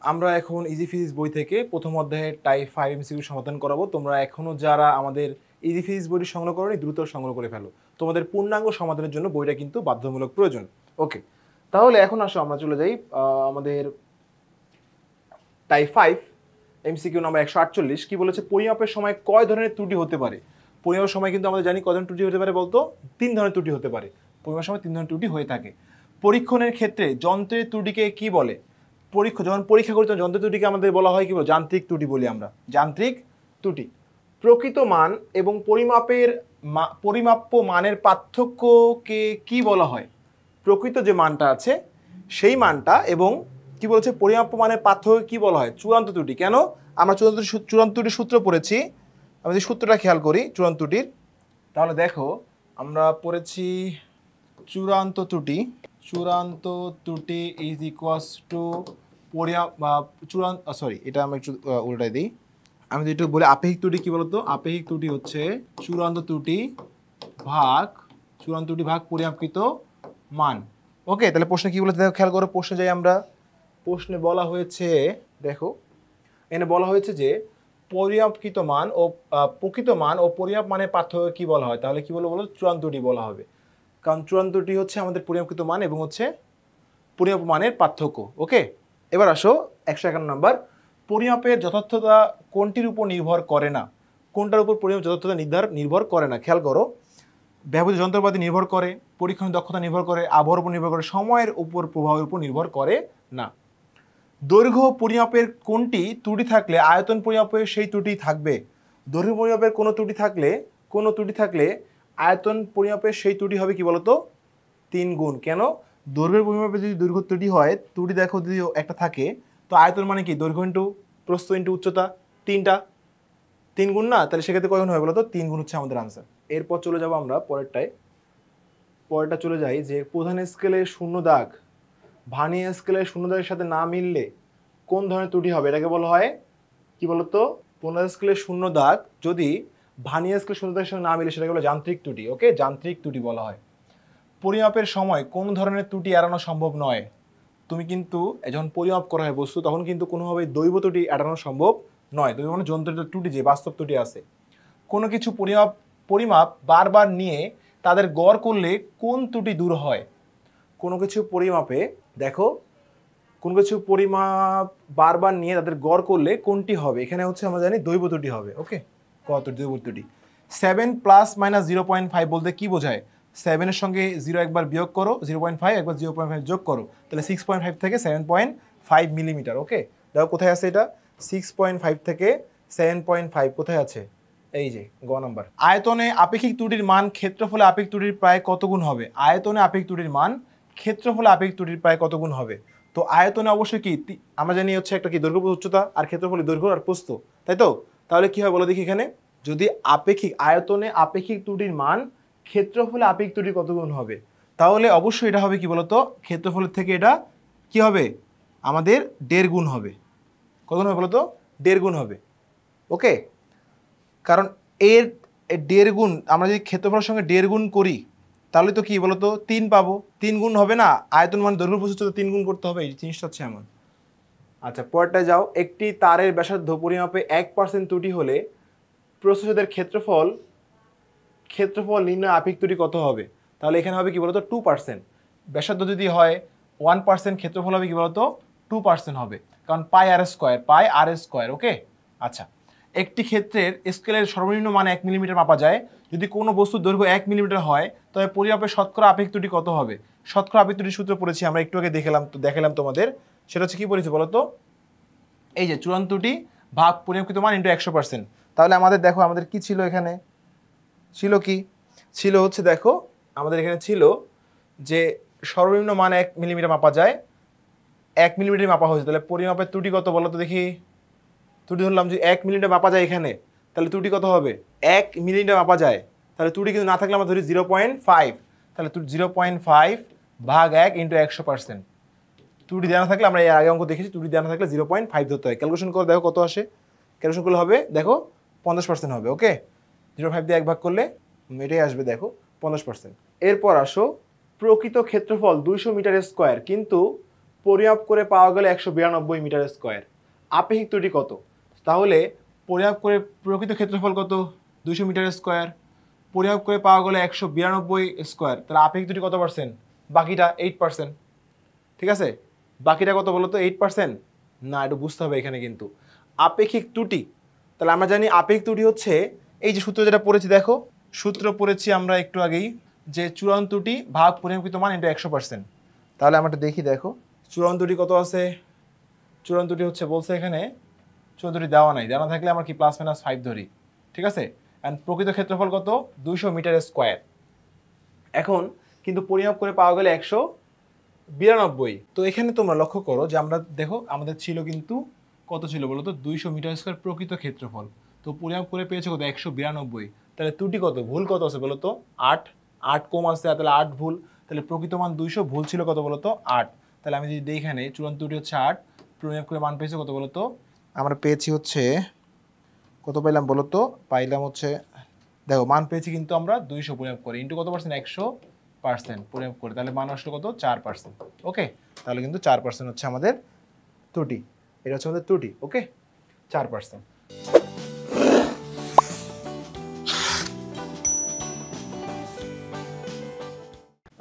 আমরা এখন easy physics বই থেকে প্রথম অধ্যায়ের টাইপ 5 এমসিকিউ সমাধান করাবো। তোমরা এখনো যারা আমাদের ইজি ফিজিক্স বইটি সংগ্রহ করোনি দ্রুত সংগ্রহ করে ফেলো। তোমাদের পূর্ণাঙ্গ সমাধানের জন্য বইটা কিন্তু বাধ্যতামূলক প্রয়োজন। ওকে, তাহলে এখন আসো আমরা চলে যাই আমাদের টাইপ 5 এমসিকিউ নাম্বার 148। কি বলেছে, পরিমাপের সময় কয় ধরনের ত্রুটি হতে পারে? পরিমাপের সময় কিন্তু আমরা জানি কয় ধরনের ত্রুটি হতে পারে বলতো? 3 ধরনের ত্রুটি হতে পারে। পরিমাপের সময় 3 ধরনের ত্রুটি হয়ে থাকে। পরীক্ষণের ক্ষেত্রে যন্ত্রের ত্রুটিকে কি বলে? যখন পরীক্ষা করতে যন্ত্রের ত্রুটিকে আমাদের বলা হয় কি বলে? যান্ত্রিক ত্রুটি বলি আমরা, যান্ত্রিক ত্রুটি। প্রকৃত মান এবং পরিমাপ্য মানের পার্থক্যকে কি বলা হয়? প্রকৃত যে মানটা আছে সেই মানটা এবং কি বলছে পরিমাপ্য মানের পার্থক্য কি বলা হয়? চূড়ান্ত ত্রুটি। কেন? আমরা চূড়ান্ত ত্রুটির সূত্র পড়েছি। আমি যদি সূত্রটা খেয়াল করি চূড়ান্ত ত্রুটির, তাহলে দেখো আমরা পড়েছি চূড়ান্ত ত্রুটি। চূড়ান্ত ত্রুটি ইজ ইকুয়ালস টু এটা আমি একটু উল্টাই দিই। আমি যদি একটু বলি আপেক্ষিক ত্রুটি কি বলতো? আপেক্ষিক ত্রুটি হচ্ছে চূড়ান্ত ত্রুটি ভাগ পরিমাপকৃত মান। ওকে, তাহলে প্রশ্নে কি বলেছে দেখো, খেয়াল করো। প্রশ্নে যাই আমরা। প্রশ্নে বলা হয়েছে, দেখো এখানে বলা হয়েছে যে পরিমাপকৃত মান ও প্রকৃত মান ও পরিমাপ মানের পার্থক্য কি বলা হয়? তাহলে কি বলবো? চূড়ান্ত ত্রুটি বলা হবে। কারণ চূড়ান্ত ত্রুটি হচ্ছে আমাদের পরিমাপকৃত মান এবং হচ্ছে পরিমাপ মানের পার্থক্য। ওকে, এবার আসো 151 নম্বর। পরিমাপের যথার্থতা কোনটির উপর নির্ভর করে না? কোনটার উপর পরিমাপ যথার্থতা নির্ভর করে না? খেয়াল করো। ব্যবহৃত যন্ত্রপাতি নির্ভর করে, পরীক্ষণের দক্ষতা নির্ভর করে, আবহাওয়ার উপর নির্ভর করে, সময়ের উপর প্রভাবের উপর নির্ভর করে না। দৈর্ঘ্য পরিমাপের কোনটি ত্রুটি থাকলে আয়তন পরিমাপের সেই ত্রুটি থাকবে? দৈর্ঘ্য পরিমাপের কোনো ত্রুটি থাকলে আয়তন পরিমাপের সেই ত্রুটি হবে কি বলতো? 3 গুণ। কেন? দৈর্ঘ্যের পরিমাপে যদি দৈর্ঘ্য ত্রুটি হয়, ত্রুটি দেখো যদি একটা থাকে, তো আয়তন মানে কি? দৈর্ঘ্য ইন্টু প্রস্থ ইন্টু উচ্চতা, 3 গুণ না? তাহলে সেক্ষেত্রে কয়গুণ হয় বলতো? 3 গুণ হচ্ছে আমাদের আনসার। এরপর চলে যাবো আমরা পরেরটা চলে যাই যে প্রধান স্কেলের শূন্য দাগ ভার্নিয়ার স্কেলের শূন্য দাগের সাথে না মিললে কোন ধরনের ত্রুটি হবে? এটাকে বলা হয় কি বলতো? প্রধান স্কেলের শূন্য দাগ যদি ভার্নিয়ার স্কেলের শূন্য দাগের সাথে না মিলে সেটাকে বলে যান্ত্রিক ত্রুটি। ওকে, যান্ত্রিক ত্রুটি বলা হয়। পরিমাপের সময় কোন ধরনের ত্রুটি এড়ানো সম্ভব নয়? তুমি কিন্তু যখন পরিমাপ করা হয় বস্তু তখন কিন্তু কোনোভাবেই দৈব ত্রুটি এড়ানো সম্ভব নয়। দৈব মানে যন্ত্রের ত্রুটি, যে বাস্তব ত্রুটি আছে। কোনো কিছু পরিমাপ বারবার নিয়ে তাদের গড় করলে কোন ত্রুটি দূর হয়? কোনো কিছু পরিমাপে দেখো, কোনো কিছু পরিমাপ বারবার নিয়ে তাদের গড় করলে কোনটি হবে? এখানে হচ্ছে আমরা জানি দৈব ত্রুটি হবে। ওকে, কত দৈব ত্রুটি। 7 ± 0.5 বলতে কি বোঝায়? 7-এর সঙ্গে 0 একবার বিয়োগ করো, 0.5 একবার 0.5 যোগ করো, তাহলে 6.5 থেকে 7.5 মিলিমিটার। ওকে, দেখো কোথায় আছে এটা? 6.5 থেকে 7.5 কোথায় আছে? এই যে গ নাম্বার। আয়তনে আপেক্ষিক ত্রুটির মান ক্ষেত্রফলে আপেক্ষিক ত্রুটির প্রায় কত গুণ হবে? আয়তনে আপেক্ষিক ত্রুটির মান ক্ষেত্রফলে আপেক্ষিক ত্রুটির প্রায় কত গুণ হবে? তো আয়তনে অবশ্যই কি আমরা জানি হচ্ছে একটা কি দৈর্ঘ্য উচ্চতা, আর ক্ষেত্রফলে দৈর্ঘ্য আর প্রস্থ, তাই তো? তাহলে কি হয় বলো দেখি এখানে, যদি আয়তনে আপেক্ষিক ত্রুটির মান ক্ষেত্রফলে আপেক্ষিক ত্রুটি কত গুণ হবে? তাহলে অবশ্যই এটা হবে কি বলতো? ক্ষেত্রফলের থেকে এটা কি হবে? আমাদের 1.5 গুণ হবে। কত গুণ হবে বলতো? 1.5 গুণ হবে। ওকে, কারণ এর 1.5 গুণ আমরা যদি ক্ষেত্রফলের সঙ্গে 1.5 গুণ করি তাহলে তো কি বলতো 3 পাবো। 3 গুণ হবে না? আয়তন মানে দৈর্ঘ্য প্রস্থ 3 গুণ করতে হবে। এই জিনিসটা হচ্ছে এমন। আচ্ছা, পরেরটা যাও। একটি তারের ব্যাসার্ধ পরিমাপে 1% ত্রুটি হলে প্রস্থচ্ছেদের ক্ষেত্রফল নির্ণয় আপেক্ষিক ত্রুটি কত হবে? তাহলে এখানে হবে কি বলতো? 2%। ব্যাসার্ধ যদি হয় 1%, ক্ষেত্রফল হবে কি বলতো? 2% হবে, কারণ পাই আর স্কোয়ার। ওকে, আচ্ছা। একটি ক্ষেত্রের স্কেলের সর্বনিম্ন মান 1 মিলিমিটার মাপা যায়। যদি কোনো বস্তুর দৈর্ঘ্য 1 মিলিমিটার হয় তবে পরিমাপের শতকরা আপেক্ষিক ত্রুটি কত হবে? শতকরা আপেক্ষিক ত্রুটির সূত্র পড়েছি আমরা একটু আগে, দেখালাম তোমাদের। সেটা হচ্ছে কি পড়েছি বলতো? এই যে চূড়ান্ত ত্রুটি ভাগ পরিমাপকৃত মান ইন্টু 100%। তাহলে আমাদের দেখো আমাদের কি ছিল এখানে? ছিল হচ্ছে দেখো আমাদের এখানে ছিল যে সর্বনিম্ন মান 1 মিলিমিটার মাপা যায়, 1 মিলিমিটার মাপা হয়েছে। তাহলে পরিমাপের ত্রুটি কত বলো তো দেখি? ত্রুটি ধরলাম যে 1 মিলিমিটার মাপা যায় এখানে, তাহলে ত্রুটি কত হবে? 1 মিলিমিটার মাপা যায়, তাহলে ত্রুটি কিন্তু না থাকলে আমরা ধরি 0.5। তাহলে 0.5 ভাগ 1 ইন্টু 100%। ত্রুটি দেওয়া থাকলে আমরা এর আগে অঙ্ক দেখেছি, ত্রুটি দেওয়া থাকলে 0.5 ধরতে হয়। ক্যালকুলেশন করে দেখো কত আসে। ক্যালকুলেশন করলে হবে দেখো 50% হবে। ওকে, 0.5 দিয়ে 1 ভাগ করলে এটাই আসবে দেখো 50%। এরপর আসো, প্রকৃত ক্ষেত্রফল 200 মিটার স্কোয়ার, কিন্তু পরিমাপ করে পাওয়া গেল 192 মিটার স্কোয়ার। আপেক্ষিক ত্রুটি কত? তাহলে পরিমাপ করে প্রকৃত ক্ষেত্রফল কত? 200 মিটার স্কোয়ার। পরিমাপ করে পাওয়া গেল 192 স্কোয়ার, তাহলে আপেক্ষিক ত্রুটি কত পার্সেন্ট? বাকিটা 8%। ঠিক আছে, বাকিটা কত বলো তো? 8%? না, একটু বুঝতে হবে এখানে কিন্তু আপেক্ষিক ত্রুটি। তাহলে আমরা জানি আপেক্ষিক ত্রুটি হচ্ছে এই যে সূত্র যেটা পড়েছি, দেখো সূত্র পড়েছি আমরা একটু আগেই, যে চূড়ান্ত ত্রুটি ভাগ পরিমাপকৃত মান ইন্টু 100%। তাহলে আমরা একটু দেখি, দেখো চূড়ান্ত ত্রুটি কত আছে। চূড়ান্ত ত্রুটি হচ্ছে বলছে এখানে, চূড়ান্ত ত্রুটি দেওয়া নাই, দেওয়া থাকলে আমরা কি +-5 ধরি। ঠিক আছে, অ্যান্ড প্রকৃত ক্ষেত্রফল কত? 200 মিটার স্কোয়ার। এখন কিন্তু পরিমাপ করে পাওয়া গেলে 192। তো এখানে তোমরা লক্ষ্য করো যে আমরা দেখো আমাদের ছিল কিন্তু কত ছিল বলো তো? 200 মিটার স্কোয়ার প্রকৃত ক্ষেত্রফল। তো পরিমাপ করে পেয়েছে কত? 192। তাহলে ত্রুটি কত, ভুল কত আছে বলো তো? 8 কম আছে, তাহলে 8 ভুল। তাহলে প্রকৃত মান 200, ভুল ছিল কত বলো তো? 8। তাহলে আমি যদি এখানে চূড়ান্ত ত্রুটি হচ্ছে 8, পরিমাপ করে মান পেয়েছে কত বলো তো? আমরা পেয়েছি হচ্ছে কত পাইলাম বলো তো? পাইলাম হচ্ছে, দেখো মান পেয়েছি কিন্তু আমরা 200 পরিমাপ করে ইন্টু কত পার্সেন্ট? 100% পরিমাপ করে, তাহলে মান আসলো কত? 4%। ওকে, তাহলে কিন্তু 4% হচ্ছে আমাদের ত্রুটি। এটা হচ্ছে আমাদের ত্রুটি। ওকে, 4%।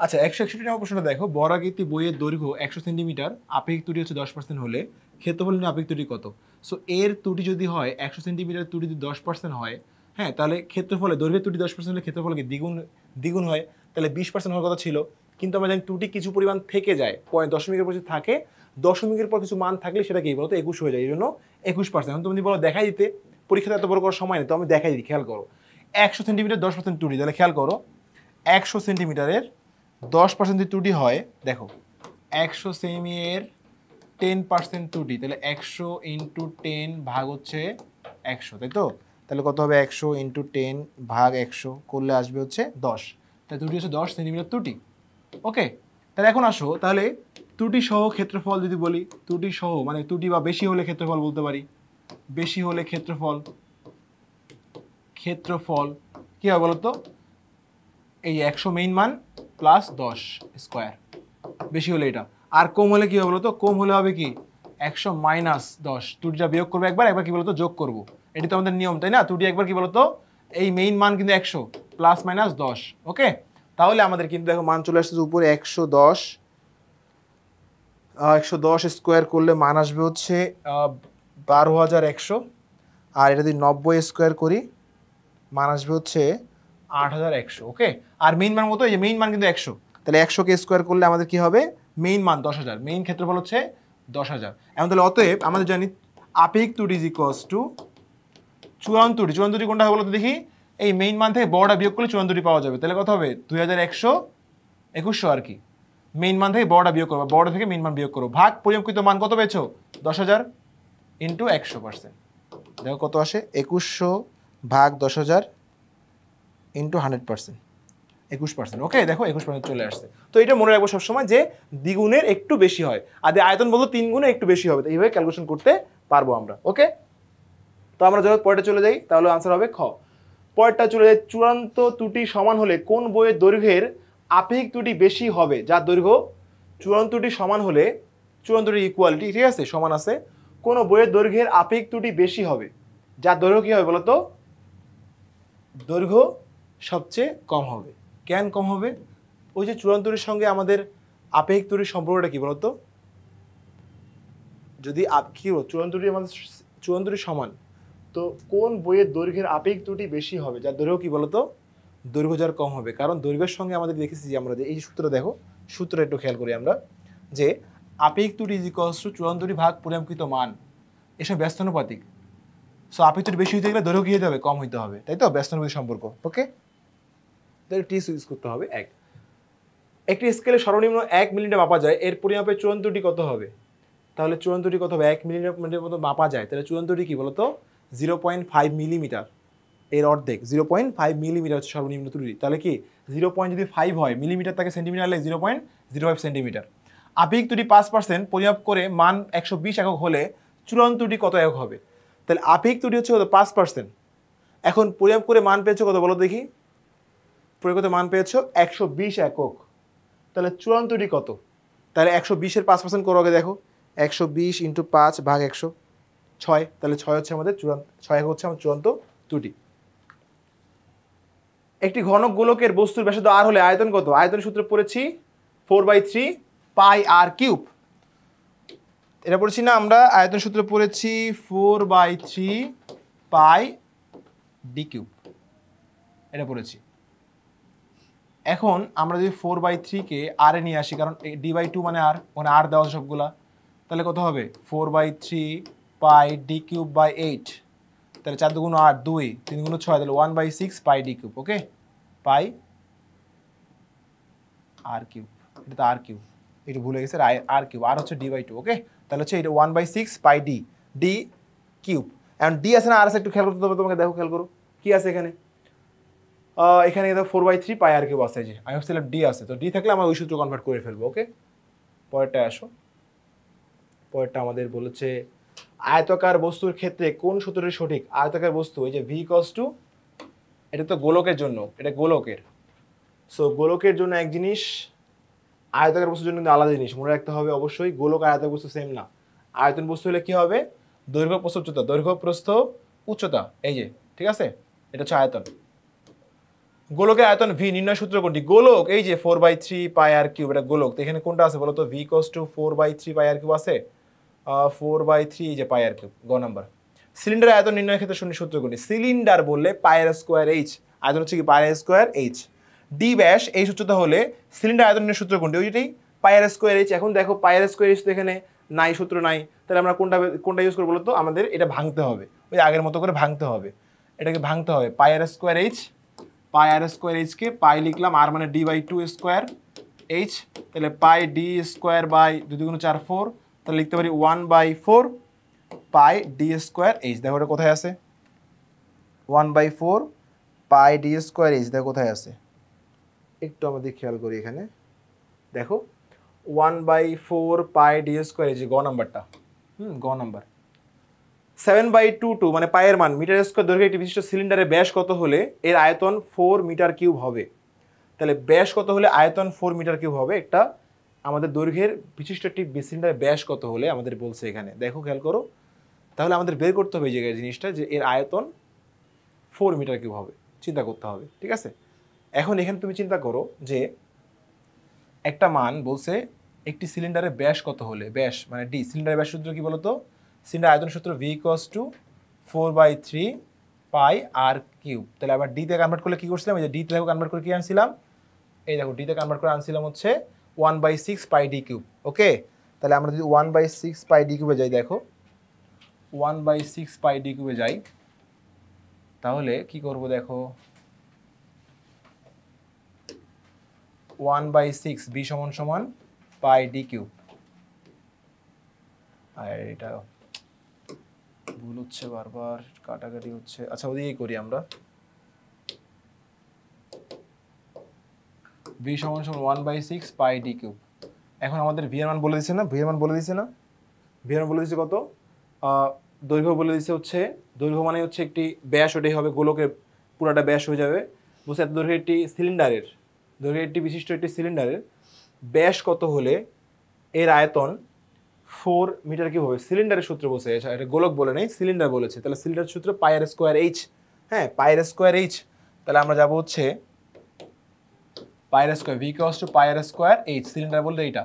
আচ্ছা, 161 নম্বর প্রশ্নটা দেখো, বর্গাকৃতি বইয়ের দৈর্ঘ্য 100 সেন্টিমিটার, আপেক্ষিক ত্রুটি হচ্ছে 10% হলে ক্ষেত্রফল নিয়ে আপেক্ষিক ত্রুটি কত? সো এর ত্রুটি যদি হয় 100 সেন্টিমিটার, ত্রুটি যদি 10% হয়, হ্যাঁ, তাহলে ক্ষেত্রফলে দৈর্ঘ্যের ত্রুটি 10% হলে ক্ষেত্রফল কি দ্বিগুণ হয়, তাহলে 20% হওয়ার কথা ছিল। কিন্তু আমরা জানি ত্রুটি কিছু পরিমাণ থেকে যায়, দশমিকের পর থাকে, দশমিকের পর কিছু মান থাকলে সেটা কি বলতো? 21 হয়ে যায়, এই জন্য 21%। এখন তুমি বলো দেখাই দিতে, পরীক্ষাতে এত বড় করার সময় নেই, তো আমি দেখাই দিই, খেয়াল করো। 100 সেন্টিমিটার 10% ত্রুটি, তাহলে খেয়াল করো 100 সেন্টিমিটারের 10% যদি ত্রুটি হয়, দেখো 100 সেমির 10% ত্রুটি, তাহলে 100 ইন্টু 10 ভাগ হচ্ছে 100, তাই তো? তাহলে কত হবে? 100 ইন্টু 10 ভাগ 100 করলে আসবে হচ্ছে 10। তাহলে ত্রুটি হচ্ছে 10 সেন্টিমিটার ত্রুটি। ওকে, তাহলে এখন আসো, তাহলে ত্রুটি সহ ক্ষেত্রফল যদি বলি, ত্রুটি সহ মানে ত্রুটি বা বেশি হলে ক্ষেত্রফল বলতে পারি। বেশি হলে ক্ষেত্রফল কী হবে বলতো? এই 100 মেইন মান প্লাস 10 স্কোয়ার, বেশি হলে এটা। আর কম হলে কি হবে বলতো? কম হলে হবে কি 100 মাইনাস 10, ত্রুটিটা বিয়োগ করবো একবার, একবার কি বলতো যোগ করবো। এটি তো আমাদের নিয়ম, তাই না? ত্রুটি একবার কি বলতো, এই মেইন মান কিন্তু 100 প্লাস মাইনাস 10। ওকে, তাহলে আমাদের কিন্তু দেখো মান চলে আসছে উপরে 110, 110 স্কোয়ার করলে মান আসবে হচ্ছে 12,100। আর এটা যদি 90 স্কোয়ার করি, মান আসবে হচ্ছে 8,100। ওকে, আর মেইন মান মতো, এই যে মেইন মান কিন্তু 100, তাহলে 100কে স্কোয়ার করলে আমাদের কি হবে? মেইন মান 10,000, মেইন ক্ষেত্রফল হচ্ছে 10,000। এখন তাহলে অতএব আমাদের জানি আপেক্ষিক ত্রুটি ইজ ইকুয়ালস টু চূড়ান্ত ত্রুটি। চূড়ান্ত ত্রুটি কোনটা হবে বলতো দেখি? এই মেইন মান থেকে বড়টা বিয়োগ করলে চূড়ান্ত ত্রুটি পাওয়া যাবে। তাহলে কত হবে? 2100, 2100 আর কি। মেইন মান থেকে বড়টা বিয়োগ করবো, বড় থেকে মেইন মান বিয়োগ করবো, ভাগ পরিমাপকৃত মান কত পেয়েছো? 10,000 ইন্টু 100%। দেখো কত আসে? 2100 ভাগ 10,000 ইন্টু 100%, 21%। ওকে, দেখো 21% চলে আসছে। তো এটা মনে রাখবো সবসময় যে দ্বিগুণের একটু বেশি হয়, আর আয়তন বলতো 3 গুণে একটু বেশি হবে, তো এইভাবে ক্যালকুলেশন করতে পারবো আমরা। ওকে, তো আমরা যখন পরেরটা চলে যাই, তাহলে আনসার হবে খ। পরেরটা চলে যাই, চূড়ান্ত ত্রুটি সমান হলে কোন বইয়ের দৈর্ঘ্যের আপেক্ষিক ত্রুটি বেশি হবে? যার দৈর্ঘ্য চূড়ান্ত ত্রুটি সমান হলে, চূড়ান্ত ত্রুটি ইকুয়ালিটি ঠিক আছে, সমান আছে, কোন বইয়ের দৈর্ঘ্যের আপেক্ষিক ত্রুটি বেশি হবে? যার দৈর্ঘ্য কি হবে বলতো? দৈর্ঘ্য সবচেয়ে কম হবে। কেন কম হবে? ওই যে চূড়ান্ত ত্রুটির সঙ্গে আমাদের আপেক্ষিক ত্রুটির সম্পর্কটা কি বলতো? যদি কি চূড়ান্ত ত্রুটি আমাদের চূড়ান্ত ত্রুটি সমান, তো কোন বইয়ের দৈর্ঘ্যের আপেক্ষিক ত্রুটি বেশি হবে? যার দৈর্ঘ্য কি বলতো? দৈর্ঘ্য যার কম হবে। কারণ দৈর্ঘ্যের সঙ্গে আমাদের দেখেছি যে আমরা যে এই সূত্রটা দেখো, সূত্রটা একটু খেয়াল করি আমরা, যে আপেক্ষিক ত্রুটি ইজ ইকুয়ালস টু চূড়ান্ত ত্রুটি ভাগ পরিমাপকৃত মান, এসব ব্যস্তানুপাতিক। সো আপেক্ষিক ত্রুটি বেশি হতে গেলে দৈর্ঘ্য কি হতে হবে? কম হতে হবে, তাই তো? ব্যস্তানুপাতিক সম্পর্ক। ওকে, টি ইউজ করতে হবে। একটি স্কেলে সর্বনিম্ন 1 মিলিমিটার মাপা যায়, এর পরিমাপের চূড়ান্ত ত্রুটি কত হবে? তাহলে চূড়ান্ত ত্রুটি কত হবে? 1 মিলিমিটার মতো মাপা যায়, তাহলে চূড়ান্ত ত্রুটি কি বলতো? 0.5 মিলিমিটার, এর অর্ধেক 0.5 মিলিমিটার হচ্ছে সর্বনিম্ন ত্রুটি। তাহলে কি 0.5 হয়, মিলিমিটার থেকে সেন্টিমিটার হলে 0.05 সেন্টিমিটার। আপেক্ষিক ত্রুটি 5% পরিমাপ করে মান 120 একক হলে চূড়ান্ত ত্রুটি কত একক হবে? তাহলে আপেক্ষিক ত্রুটি হচ্ছে কত? 5%। এখন পরিমাপ করে মান পেয়েছো কত বলো দেখি? পরিমাপ মান পেয়েছো 120 একক, তাহলে চূড়ান্ত ত্রুটি কত? তাহলে 120-এর 5% করো আগে দেখো, 120 × 5 ভাগ 100, 6, তাহলে 6 হচ্ছে আমাদের চূড়ান্ত, 6 হচ্ছে আমার চূড়ান্ত ত্রুটি। একটি ঘনক গোলকের বস্তুর ব্যাসার্ধ আর হলে আয়তন কত? আয়তন সূত্র পড়েছি 4/3 পাই আর কিউব। এটা পড়েছি না আমরা, আয়তন সূত্র পড়েছি 4/3 পাই ডি কিউব, এটা পড়েছি। এখন আমরা যদি 4/3 কে আর এ নিয়ে আসি, কারণ d/2 মানে আর, ওখানে আর দেওয়া সবগুলা, তাহলে কত হবে 4/3 পাই ডি কিউব বাই 8, তাহলে 4 2 8 2 3 গুণ 6, তাহলে 1/6 পাই ডি কিউব। ওকে, পাই আর কিউব, এটা তো আর কিউব, একটু ভুলে গেছে, আর কিউব, আর হচ্ছে d/2। ওকে, তাহলে হচ্ছে এটা 1/6 পাই ডি কিউব। এখন ডি আছে না আর আছে, একটু খেয়াল করতে হবে তোমাকে, দেখো খেয়াল করো কি আছে এখানে। এখানে 4/3 পাই আর কিউব আছে, যে আমি ভাবছিলাম ডি আছে, তো ডি থাকলে আমরা ওই সূত্র কনভার্ট করে ফেলবো। ওকে, পরেরটা আসো। পরেরটা আমাদের বলেছে আয়তাকার বস্তুর ক্ষেত্রে কোন সূত্রটি সঠিক? আয়তাকার বস্তু, এই যে ভি ইকুয়ালস টু, এটা তো গোলকের জন্য, এটা গোলকের, সো গোলকের জন্য এক জিনিস, আয়তাকার বস্তুর জন্য কিন্তু আলাদা জিনিস, মনে রাখতে হবে অবশ্যই। গোলক আর আয়তাকার বস্তু সেম না। আয়তন বস্তু হলে কি হবে? দৈর্ঘ্য প্রস্থ উচ্চতা, দৈর্ঘ্য প্রস্থ উচ্চতা, এই যে, ঠিক আছে, এটা হচ্ছে আয়তন। গোলকের আয়তন ভি নির্ণয় সূত্র কোনটি? গোলক, এই যে 4/3 পাই আর কিউব, এটা গোলক, তো এখানে কোনটা আছে বলো তো? V equals to 4/3 pi r cube আছে, 4/3 যে পাই আর কিউব, গ নাম্বার। সিলিন্ডারের আয়তন নির্ণয়ের ক্ষেত্রে শূন্য সূত্র কোনটি? সিলিন্ডার বললে পাইয়ের স্কোয়ার এইচ, আয়তন হচ্ছে কি পাইয়ের স্কোয়ার এইচ। ডি ব্যাস এই সূত্রটা হলে সিলিন্ডার আয়তন নির্ণয়ের সূত্র কোনটি? ওইটাই পাইয়ের স্কোয়ার এইচ। এখন দেখো পাইয়ের স্কোয়ার এইচ তো এখানে নাই, সূত্র নাই, তাহলে আমরা কোনটা ইউজ করবো বলো তো? আমাদের এটা ভাঙতে হবে, ওই আগের মতো করে ভাঙতে হবে, এটাকে ভাঙতে হবে। পাইয়ের স্কোয়ার এইচ, পাই আর স্কোয়ার এইচকে পাই লিখলাম, আর মানে d/2 স্কোয়ার এইচ, তাহলে পাই ডি স্কোয়ার বাই 2 2 4 4, তাহলে লিখতে পারি 1/4 পাই ডি স্কোয়ার এইচ। দেখো এটা কোথায় আছে? 1/4 পাই ডি স্কোয়ার এইচ, দেখো কোথায় আছে, একটু আমাদের খেয়াল করি এখানে, দেখো 1/4 পাই ডি স্কোয়ার এইচ, গ নাম্বারটা, গ নাম্বার। 7/2 মানে পায়ের মান, মিটার স্কোয়ার দৈর্ঘ্যের একটি বিশিষ্ট সিলিন্ডারের ব্যাস কত হলে এর আয়তন 4 মিটার কিউব হবে? তাহলে ব্যাস কত হলে আয়তন 4 মিটার কিউব হবে? একটা আমাদের দৈর্ঘ্যের বিশিষ্ট একটি সিলিন্ডারের ব্যাস কত হলে আমাদের বলছে এখানে, দেখো খেয়াল করো, তাহলে আমাদের বের করতে হবে এই জায়গায় জিনিসটা, যে এর আয়তন 4 মিটার কিউব হবে, চিন্তা করতে হবে, ঠিক আছে। এখন এখানে তুমি চিন্তা করো যে একটা মান বলছে একটি সিলিন্ডারের ব্যাস কত হলে, ব্যাস মানে ডি, সিলিন্ডারের ব্যাস সূত্র কি বলতো? সিলিন্ডার আয়তন সূত্র V equals to 4/3 pi r cube. তাহলে আবার ডিতে কনভার্ট করলে কি করছিলাম? এই যে ডিতে কনভার্ট করে কি আনছিলাম? এই দেখো ডিতে কনভার্ট করে আনছিলাম হচ্ছে 1/6 পাই ডি কিউব। ওকে, তাহলে আমরা যদি 1/6 পাই ডি কিউবে যাই, দেখো 1/6 পাই ডি কিউবে যাই, তাহলে কি করব দেখো, 1/6 বি সমান সমান পাই ডি কিউব। আর এটা ভুল হচ্ছে, বারবার কাটাকাটি হচ্ছে, আচ্ছা ওদিকেই করি আমরা। ভি সমান সমান 1/6 পাই ডি কিউব। এখন আমাদের ভি এর মান বলে দিছে না, ভি এর মান বলে দিছে না, ভি এর মান বলে দিছে কত? দৈর্ঘ্য বলে দিছে হচ্ছে, দৈর্ঘ্য মানে হচ্ছে একটি ব্যাস, ওটাই হবে গোলকের পুরাটা ব্যাস হয়ে যাবে। বুঝছে, এত দৈর্ঘ্যের একটি সিলিন্ডারের, দৈর্ঘ্যের একটি বিশিষ্ট একটি সিলিন্ডারের ব্যাস কত হলে এর আয়তন 4 মিটার কিউব হবে? সিলিন্ডারের সূত্র বলছে, এটা গোলক বলে নেই, সিলিন্ডার বলেছে, তাহলে সিলিন্ডারের সূত্র পাই আর স্কোয়ার এইচ। হ্যাঁ, পাই আর স্কোয়ার এইচ, তাহলে আমরা যাবো হচ্ছে pi R square, V equals to pi R square H, cylinder বলতে এইটা।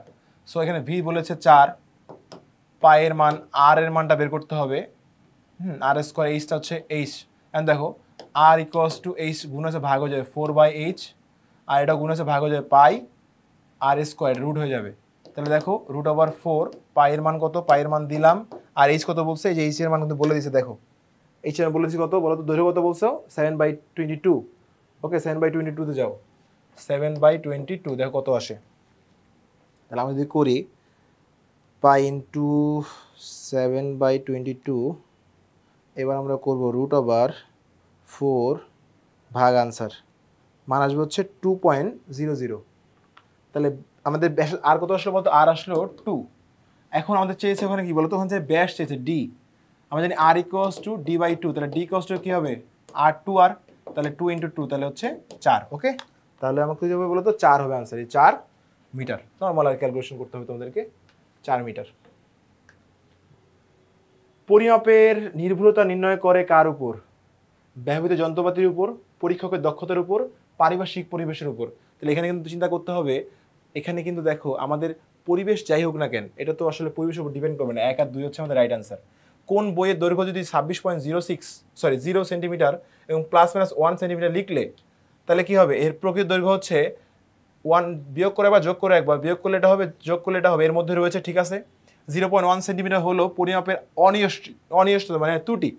সো এখানে ভি বলেছে 4, পাই এর মান, আর এর মানটা বের করতে হবে, আর স্কোয়ার, এইচটা হচ্ছে এইচ। এন্ড দেখো আর ইকুয়ালস টু এইচ গুণ আছে ভাগ হয়ে যাবে 4/h, আর এটা গুণ আছে ভাগ হয়ে যাবে পাই আর স্কোয়ার, রুট হয়ে যাবে। তাহলে দেখো √4, পাই এর মান কত? পাই এর মান দিলাম, আর এইচ কত বলছে? এই যে এইচ এর মান কিন্তু বলে দিছে, দেখো এইচ এর মান বলে দিছে কত বলো তো? দৈর্ঘ্য কত বলছো? 7/22। ওকে, 7/22 তে যাও, 7/22, দেখো কত আসে। তাহলে আমরা যদি করি পাই ইন্টু 7/22, এবার আমরা করবো √4 ভাগ আনসার, মান আসবে হচ্ছে 2.00। তাহলে আমাদের ব্যাস আর কত আসলো বলতো? আর আসলো 2। এখন আমাদের চেয়েছে ওখানে কি বলতো? ওখানে যে ব্যাস চেয়েছে ডি, আমরা জানি আর ইকুয়ালস টু d/2, তাহলে ডি ইকুয়ালস টু কি হবে? r2r, তাহলে 2 × 2 তাহলে হচ্ছে 4। ওকে, তাহলে আমাকে কি হবে বলতো? 4 হবে আনসার, এই 4 মিটার। নর্মাল আর ক্যালকুলেশন করতে হবে তোমাদেরকে 4 মিটার। পরিমাপের নির্ভুলতা নির্ণয় করে কার উপর? ব্যবহৃত যন্ত্রপাতির উপর, পরীক্ষকের দক্ষতার উপর, পারিপার্শ্বিক পরিবেশের উপর। তাহলে এখানে কিন্তু চিন্তা করতে হবে, এখানে কিন্তু দেখো আমাদের পরিবেশ যাই হোক না কেন, এটা তো আসলে পরিবেশের উপর ডিপেন্ড করবে না। 1 আর 2 হচ্ছে আমাদের রাইট আনসার। কোন বইয়ের দৈর্ঘ্য যদি 0 সেন্টিমিটার এবং +- 1 সেন্টিমিটার লিখলে তাহলে কি হবে? এর প্রকৃত দৈর্ঘ্য হচ্ছে 1 বিয়োগ করে বা যোগ করে একবার, বিয়োগ করলে এটা হবে, যোগ করলে এটা হবে, এর মধ্যে রয়েছে, ঠিক আছে। 0.1 সেন্টিমিটার হলো পরিমাপের অনিয়মিত মানে ত্রুটি,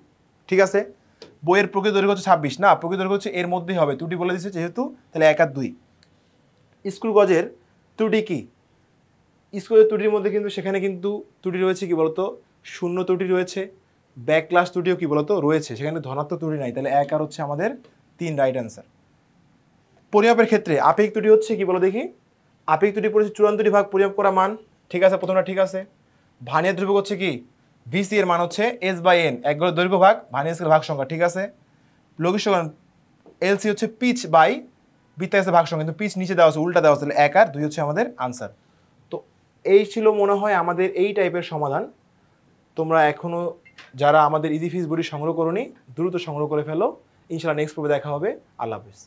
ঠিক আছে। বইয়ের প্রকৃত দৈর্ঘ্য হচ্ছে 26, না প্রকৃত দৈর্ঘ্য হচ্ছে এর মধ্যেই হবে, ত্রুটি বলে দিচ্ছে যেহেতু, তাহলে 1 আর 2। স্কুল গজের ত্রুটি কি? স্কুলের ত্রুটির মধ্যে কিন্তু সেখানে কিন্তু ত্রুটি রয়েছে কি বলতো, শূন্য ত্রুটি রয়েছে, ব্যাকলাস ত্রুটিও কি বলতো রয়েছে, সেখানে ধনাত্মক ত্রুটি নাই। তাহলে 1 আর হচ্ছে আমাদের 3 রাইট অ্যান্সার। পরিমাপের ক্ষেত্রে আপেক্ষিক ত্রুটি হচ্ছে কি বলো দেখি? আপেক্ষিক ত্রুটি পড়েছে 84 ভাগ পরিমাপ করা মান, ঠিক আছে, প্রথমটা ঠিক আছে। ভার্নিয়ার ধ্রুবক হচ্ছে কি? ভিসি এর মান হচ্ছে S/N, এক গড়ের দৈর্ঘ্য ভাগ ভার্নিয়ার স্কেল ভাগ সংখ্যা, ঠিক আছে। লঘিষ্ঠকরণ এলসি হচ্ছে পিচ বাই বৃত্তাকার ভাগ সংখ্যা, কিন্তু পিচ নিচে দেওয়া আছে, উল্টা দেওয়া আছে, 1 আর 2 হচ্ছে আমাদের আনসার। তো এই ছিল মনে হয় আমাদের এই টাইপের সমাধান। তোমরা এখনো যারা আমাদের ইজি ফিজ বই সংগ্রহ করোনি দ্রুত সংগ্রহ করে ফেলো। ইনশাআল্লাহ নেক্সট পর্বে দেখা হবে। আল্লাহ হাফেজ।